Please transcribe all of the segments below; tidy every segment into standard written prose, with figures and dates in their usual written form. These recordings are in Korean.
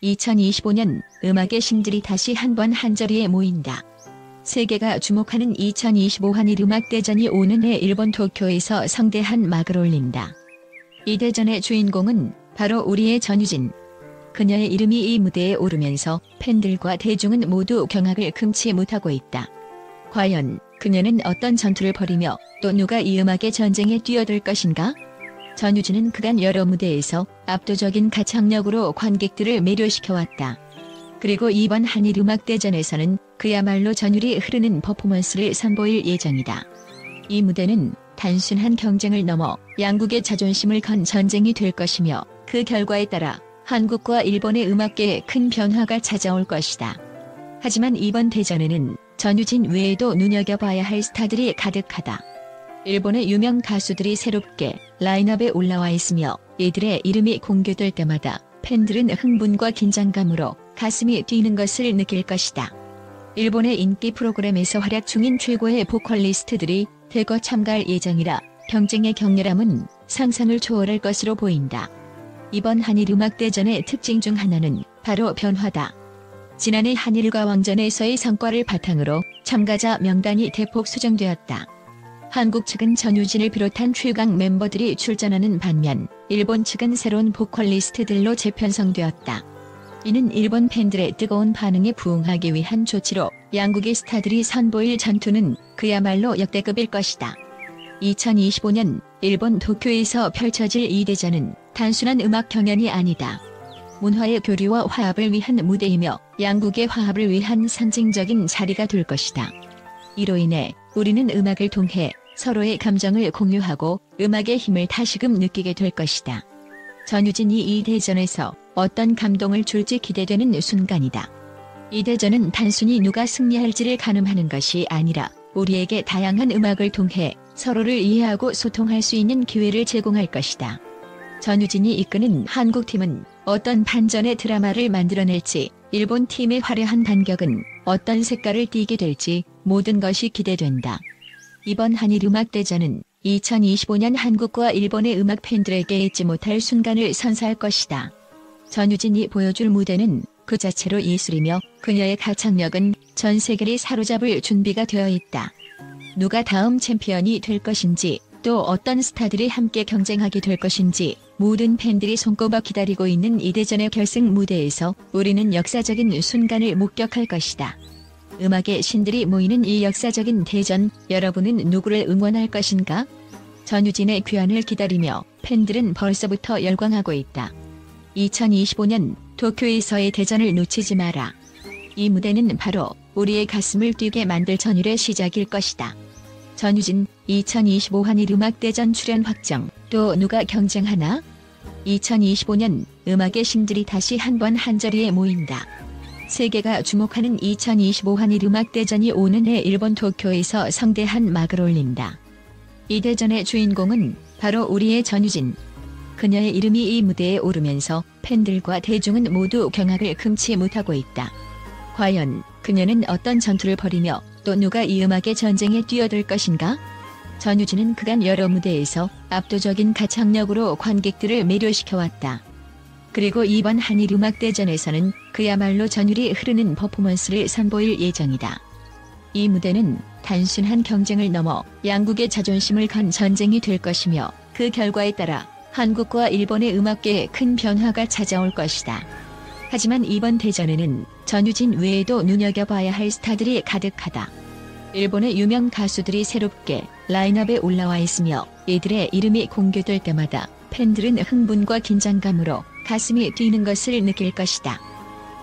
2025년 음악의 신들이 다시 한번 한자리에 모인다. 세계가 주목하는 2025 한일음악대전이 오는 해 일본 도쿄에서 성대한 막을 올린다. 이 대전의 주인공은 바로 우리의 전유진. 그녀의 이름이 이 무대에 오르면서 팬들과 대중은 모두 경악을 금치 못하고 있다. 과연 그녀는 어떤 전투를 벌이며 또 누가 이 음악의 전쟁에 뛰어들 것인가? 전유진은 그간 여러 무대에서 압도적인 가창력으로 관객들을 매료시켜왔다. 그리고 이번 한일음악대전에서는 그야말로 전율이 흐르는 퍼포먼스를 선보일 예정이다. 이 무대는 단순한 경쟁을 넘어 양국의 자존심을 건 전쟁이 될 것이며 그 결과에 따라 한국과 일본의 음악계에 큰 변화가 찾아올 것이다. 하지만 이번 대전에는 전유진 외에도 눈여겨봐야 할 스타들이 가득하다. 일본의 유명 가수들이 새롭게 라인업에 올라와 있으며 이들의 이름이 공개될 때마다 팬들은 흥분과 긴장감으로 가슴이 뛰는 것을 느낄 것이다. 일본의 인기 프로그램에서 활약 중인 최고의 보컬리스트들이 대거 참가할 예정이라 경쟁의 격렬함은 상상을 초월할 것으로 보인다. 이번 한일음악대전의 특징 중 하나는 바로 변화다. 지난해 한일과 왕전에서의 성과를 바탕으로 참가자 명단이 대폭 수정되었다. 한국 측은 전유진을 비롯한 최강 멤버들이 출전하는 반면 일본 측은 새로운 보컬리스트들로 재편성되었다. 이는 일본 팬들의 뜨거운 반응에 부응하기 위한 조치로 양국의 스타들이 선보일 전투는 그야말로 역대급일 것이다. 2025년 일본 도쿄에서 펼쳐질 이 대전은 단순한 음악 경연이 아니다. 문화의 교류와 화합을 위한 무대이며 양국의 화합을 위한 상징적인 자리가 될 것이다. 이로 인해 우리는 음악을 통해 서로의 감정을 공유하고 음악의 힘을 다시금 느끼게 될 것이다. 전유진이 이 대전에서 어떤 감동을 줄지 기대되는 순간이다. 이 대전은 단순히 누가 승리할지를 가늠하는 것이 아니라 우리에게 다양한 음악을 통해 서로를 이해하고 소통할 수 있는 기회를 제공할 것이다. 전유진이 이끄는 한국팀은 어떤 반전의 드라마를 만들어낼지, 일본 팀의 화려한 반격은 어떤 색깔을 띠게 될지 모든 것이 기대된다. 이번 한일음악대전은 2025년 한국과 일본의 음악 팬들에게 잊지 못할 순간을 선사할 것이다. 전유진이 보여줄 무대는 그 자체로 예술이며 그녀의 가창력은 전 세계를 사로잡을 준비가 되어 있다. 누가 다음 챔피언이 될 것인지, 또 어떤 스타들이 함께 경쟁하게 될 것인지 모든 팬들이 손꼽아 기다리고 있는 이 대전의 결승 무대에서 우리는 역사적인 순간을 목격할 것이다. 음악의 신들이 모이는 이 역사적인 대전, 여러분은 누구를 응원할 것인가? 전유진의 귀환을 기다리며 팬들은 벌써부터 열광하고 있다. 2025년 도쿄에서의 대전을 놓치지 마라. 이 무대는 바로 우리의 가슴을 뛰게 만들 전율의 시작일 것이다. 전유진 2025 한일음악대전 출연 확정. 또 누가 경쟁하나? 2025년 음악의 신들이 다시 한번 한자리에 모인다. 세계가 주목하는 2025 한일음악대전이 오는 해 일본 도쿄에서 성대한 막을 올린다. 이 대전의 주인공은 바로 우리의 전유진. 그녀의 이름이 이 무대에 오르면서 팬들과 대중은 모두 경악을 금치 못하고 있다. 과연 그녀는 어떤 전투를 벌이며 또 누가 이 음악의 전쟁에 뛰어들 것인가? 전유진은 그간 여러 무대에서 압도적인 가창력으로 관객들을 매료시켜왔다. 그리고 이번 한일음악대전에서는 그야말로 전율이 흐르는 퍼포먼스를 선보일 예정이다. 이 무대는 단순한 경쟁을 넘어 양국의 자존심을 건 전쟁이 될 것이며 그 결과에 따라 한국과 일본의 음악계에 큰 변화가 찾아올 것이다. 하지만 이번 대전에는 전유진 외에도 눈여겨봐야 할 스타들이 가득하다. 일본의 유명 가수들이 새롭게 라인업에 올라와 있으며 이들의 이름이 공개될 때마다 팬들은 흥분과 긴장감으로 가슴이 뛰는 것을 느낄 것이다.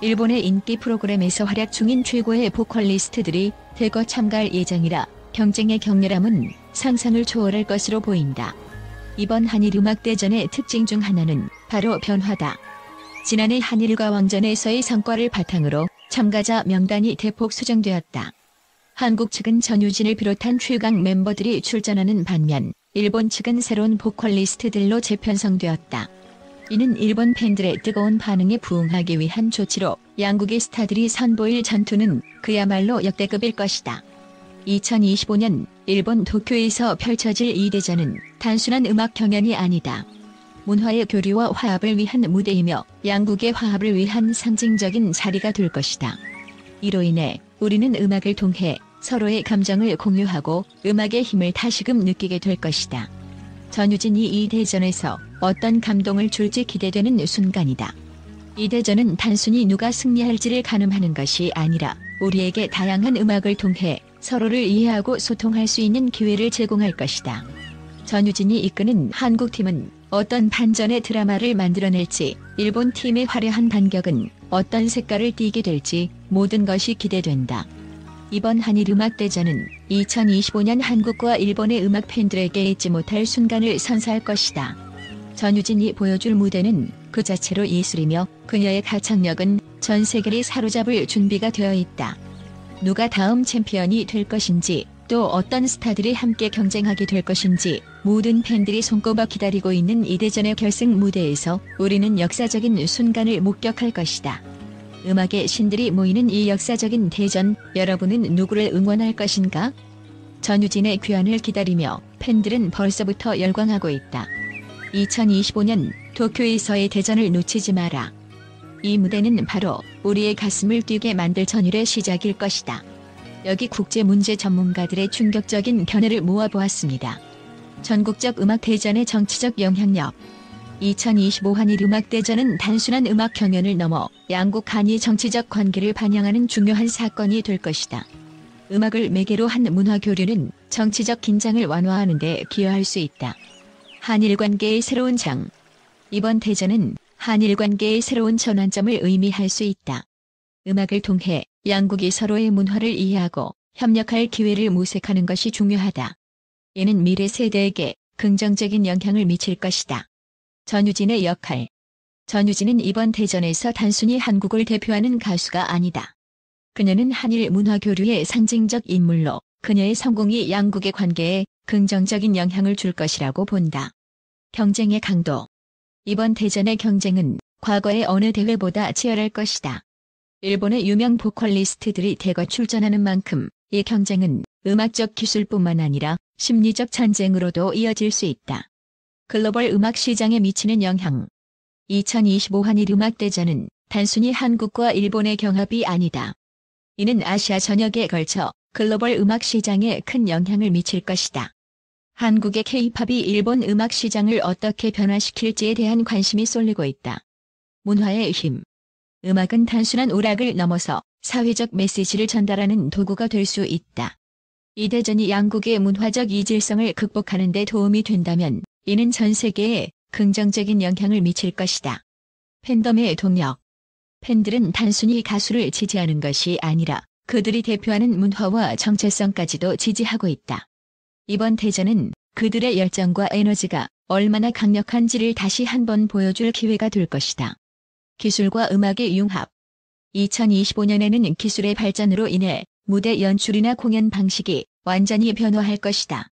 일본의 인기 프로그램에서 활약 중인 최고의 보컬리스트들이 대거 참가할 예정이라 경쟁의 격렬함은 상상을 초월할 것으로 보인다. 이번 한일음악대전의 특징 중 하나는 바로 변화다. 지난해 한일과 왕전에서의 성과를 바탕으로 참가자 명단이 대폭 수정되었다. 한국 측은 전유진을 비롯한 최강 멤버들이 출전하는 반면 일본 측은 새로운 보컬리스트들로 재편성되었다. 이는 일본 팬들의 뜨거운 반응에 부응하기 위한 조치로 양국의 스타들이 선보일 전투는 그야말로 역대급일 것이다. 2025년 일본 도쿄에서 펼쳐질 이 대전은 단순한 음악 경연이 아니다. 문화의 교류와 화합을 위한 무대이며 양국의 화합을 위한 상징적인 자리가 될 것이다. 이로 인해 우리는 음악을 통해 서로의 감정을 공유하고 음악의 힘을 다시금 느끼게 될 것이다. 전유진이 이 대전에서 어떤 감동을 줄지 기대되는 순간이다. 이 대전은 단순히 누가 승리할지를 가늠하는 것이 아니라 우리에게 다양한 음악을 통해 서로를 이해하고 소통할 수 있는 기회를 제공할 것이다. 전유진이 이끄는 한국팀은 어떤 반전의 드라마를 만들어낼지, 일본 팀의 화려한 반격은 어떤 색깔을 띠게 될지 모든 것이 기대된다. 이번 한일음악대전은 2025년 한국과 일본의 음악 팬들에게 잊지 못할 순간을 선사할 것이다. 전유진이 보여줄 무대는 그 자체로 예술이며 그녀의 가창력은 전 세계를 사로잡을 준비가 되어 있다. 누가 다음 챔피언이 될 것인지, 또 어떤 스타들이 함께 경쟁하게 될 것인지 모든 팬들이 손꼽아 기다리고 있는 이 대전의 결승 무대에서 우리는 역사적인 순간을 목격할 것이다. 음악의 신들이 모이는 이 역사적인 대전, 여러분은 누구를 응원할 것인가? 전유진의 귀환을 기다리며 팬들은 벌써부터 열광하고 있다. 2025년 도쿄에서의 대전을 놓치지 마라. 이 무대는 바로 우리의 가슴을 뛰게 만들 전율의 시작일 것이다. 여기 국제 문제 전문가들의 충격적인 견해를 모아보았습니다. 전국적 음악 대전의 정치적 영향력. 2025 한일음악대전은 단순한 음악 경연을 넘어 양국 간의 정치적 관계를 반영하는 중요한 사건이 될 것이다. 음악을 매개로 한 문화 교류는 정치적 긴장을 완화하는 데 기여할 수 있다. 한일 관계의 새로운 장. 이번 대전은 한일 관계의 새로운 전환점을 의미할 수 있다. 음악을 통해 양국이 서로의 문화를 이해하고 협력할 기회를 모색하는 것이 중요하다. 이는 미래 세대에게 긍정적인 영향을 미칠 것이다. 전유진의 역할. 전유진은 이번 대전에서 단순히 한국을 대표하는 가수가 아니다. 그녀는 한일 문화 교류의 상징적 인물로 그녀의 성공이 양국의 관계에 긍정적인 영향을 줄 것이라고 본다. 경쟁의 강도. 이번 대전의 경쟁은 과거의 어느 대회보다 치열할 것이다. 일본의 유명 보컬리스트들이 대거 출전하는 만큼 이 경쟁은 음악적 기술뿐만 아니라 심리적 전쟁으로도 이어질 수 있다. 글로벌 음악 시장에 미치는 영향. 2025 한일음악대전은 단순히 한국과 일본의 경합이 아니다. 이는 아시아 전역에 걸쳐 글로벌 음악 시장에 큰 영향을 미칠 것이다. 한국의 K-팝이 일본 음악 시장을 어떻게 변화시킬지에 대한 관심이 쏠리고 있다. 문화의 힘. 음악은 단순한 오락을 넘어서 사회적 메시지를 전달하는 도구가 될 수 있다. 이 대전이 양국의 문화적 이질성을 극복하는 데 도움이 된다면 이는 전 세계에 긍정적인 영향을 미칠 것이다. 팬덤의 동력. 팬들은 단순히 가수를 지지하는 것이 아니라 그들이 대표하는 문화와 정체성까지도 지지하고 있다. 이번 대전은 그들의 열정과 에너지가 얼마나 강력한지를 다시 한번 보여줄 기회가 될 것이다. 기술과 음악의 융합. 2025년에는 기술의 발전으로 인해 무대 연출이나 공연 방식이 완전히 변화할 것이다.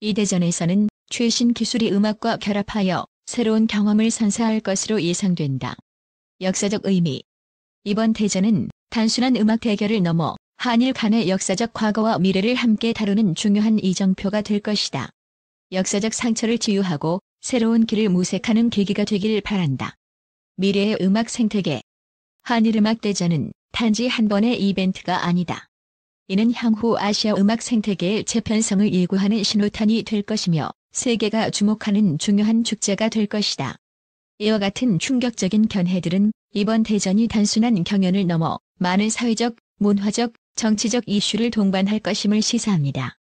이 대전에서는 최신 기술이 음악과 결합하여 새로운 경험을 선사할 것으로 예상된다. 역사적 의미. 이번 대전은 단순한 음악 대결을 넘어 한일 간의 역사적 과거와 미래를 함께 다루는 중요한 이정표가 될 것이다. 역사적 상처를 치유하고 새로운 길을 모색하는 계기가 되길 바란다. 미래의 음악 생태계. 한일음악대전은 단지 한 번의 이벤트가 아니다. 이는 향후 아시아 음악 생태계의 재편성을 예고하는 신호탄이 될 것이며 세계가 주목하는 중요한 축제가 될 것이다. 이와 같은 충격적인 견해들은 이번 대전이 단순한 경연을 넘어 많은 사회적, 문화적, 정치적 이슈를 동반할 것임을 시사합니다.